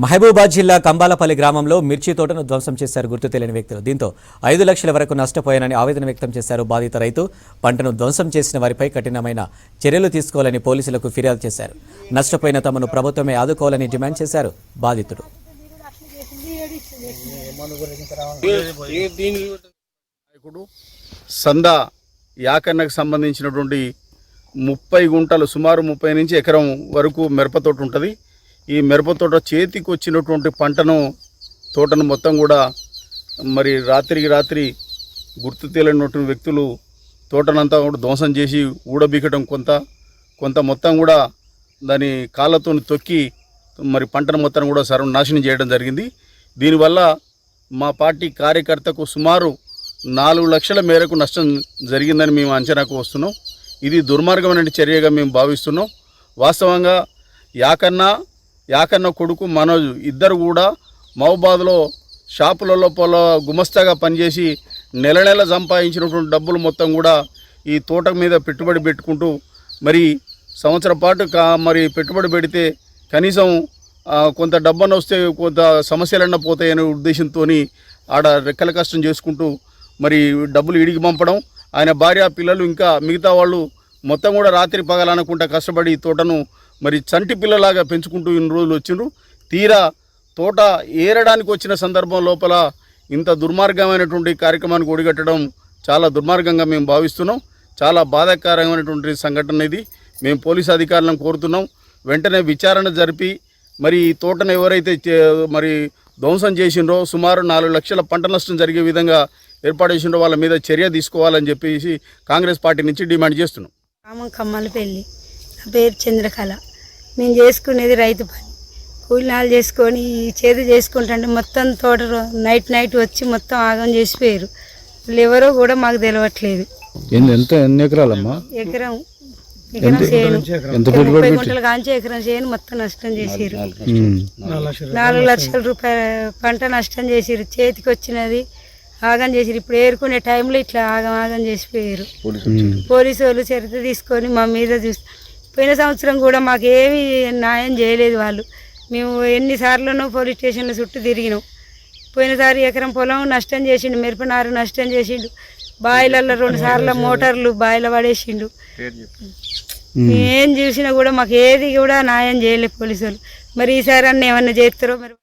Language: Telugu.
మహబూబాద్ జిల్లా కంబాలపల్లి గ్రామంలో మిర్చి తోటను ధ్వంసం చేశారు గుర్తు తెలియని వ్యక్తులు. దీంతో 5 లక్షల వరకు నష్టపోయానని ఆవేదన వ్యక్తం చేశారు బాధిత రైతు. పంటను ధ్వంసం చేసిన వారిపై కఠినమైన చర్యలు తీసుకోవాలని పోలీసులకు ఫిర్యాదు చేశారు. నష్టపోయిన తమను ప్రభుత్వమే ఆదుకోవాలని డిమాండ్ చేశారు బాధితుడు. సందా యాకన్నకు సంబంధించినటువంటి 30 గుంటలు సుమారు 30 నుంచి ఎకరం వరకు మిరపతోట ఉంటుంది. ఈ మిరపతోట చేతికి వచ్చినటువంటి తోటను మొత్తం కూడా మరి రాత్రికి రాత్రి గుర్తు తెలియనటువంటి వ్యక్తులు తోటనంతా కూడా ధ్వంసం చేసి ఊడబీకటం కొంత మొత్తం కూడా దాని కాళ్ళతో తొక్కి మరి పంటను మొత్తం కూడా సర్వనాశనం చేయడం జరిగింది. దీనివల్ల మా పార్టీ కార్యకర్తకు సుమారు 4 లక్షల మేరకు నష్టం జరిగిందని మేము అంచనాకు వస్తున్నాం. ఇది దుర్మార్గమైన చర్యగా మేము భావిస్తున్నాం. వాస్తవంగా యాకన్న కొడుకు మనోజ్ ఇద్దరు కూడా మహబూబాద్లో షాపులలో గుమస్తాగా పనిచేసి నెల సంపాదించినటువంటి డబ్బులు మొత్తం కూడా ఈ తోట మీద పెట్టుబడి పెట్టుకుంటూ మరి సంవత్సరం పాటు మరి పెట్టుబడి పెడితే కనీసం కొంత డబ్బున వస్తే కొంత సమస్యలన్నా పోతాయనే ఉద్దేశంతో ఆడ రెక్కల కష్టం చేసుకుంటూ మరి డబ్బులు ఇడికి పంపడం, ఆయన భార్య పిల్లలు ఇంకా మిగతా వాళ్ళు మొత్తం కూడా రాత్రి పగలనుకుంటా కష్టపడి ఈ తోటను మరి చంటి పిల్లలాగా పెంచుకుంటూ ఇన్ని రోజులు వచ్చిండ్రు. తీరా తోట ఏరడానికి వచ్చిన సందర్భం లోపల ఇంత దుర్మార్గమైనటువంటి కార్యక్రమానికి ఒడిగట్టడం చాలా దుర్మార్గంగా మేము భావిస్తున్నాం. చాలా బాధాకరమైనటువంటి సంఘటన ఇది. మేము పోలీసు అధికారులను కోరుతున్నాం, వెంటనే విచారణ జరిపి మరి ఈ తోటను ఎవరైతే మరి ధ్వంసం చేసిండ్రో సుమారు 4 లక్షల పంట నష్టం జరిగే విధంగా ఏర్పాటు చేసిండ్రో వాళ్ళ మీద చర్య తీసుకోవాలని చెప్పేసి కాంగ్రెస్ పార్టీ నుంచి డిమాండ్ చేస్తున్నాం. కమ్మలపల్లి, నా పేరు చంద్రకళ. మేము చేసుకునేది రైతు పని, కూలినాలు చేసుకొని చేదు చేసుకుంటుంటే మొత్తం తోట నైట్ వచ్చి మొత్తం ఆగం చేసిపోయారు. వాళ్ళు ఎవరో కూడా మాకు తెలియట్లేదు. ఎన్ని ఎకరాలమ్మా? ఎకరం చేను 30 గుంటలు కాంచి ఎకరం చేను మొత్తం నష్టం చేసారు. 4 లక్షల రూపాయల పంట నష్టం చేసారు. చేతికి వచ్చినది ఆగం చేసిరు. ఇప్పుడు ఏరుకునే టైంలో ఇట్లా ఆగం చేసిపోయారు. పోలీసు వాళ్ళు చరిత్ర తీసుకొని మా మీద పోయిన సంవత్సరం కూడా మాకు ఏమీ న్యాయం చేయలేదు వాళ్ళు. మేము ఎన్నిసార్లునో పోలీస్ స్టేషన్ల చుట్టూ తిరిగినాం. పోయినసారి ఎకరం పొలం నష్టం చేసిండు, మిరపనారు నష్టం చేసిండు, బాయిలలో 2 సార్లు మోటార్లు బాయిలో పడేసిండు. ఏం చూసినా కూడా మాకు ఏది కూడా న్యాయం చేయలేదు పోలీసు వాళ్ళు. మరి ఈసారి అన్న ఏమన్నా చేస్తారో మరి.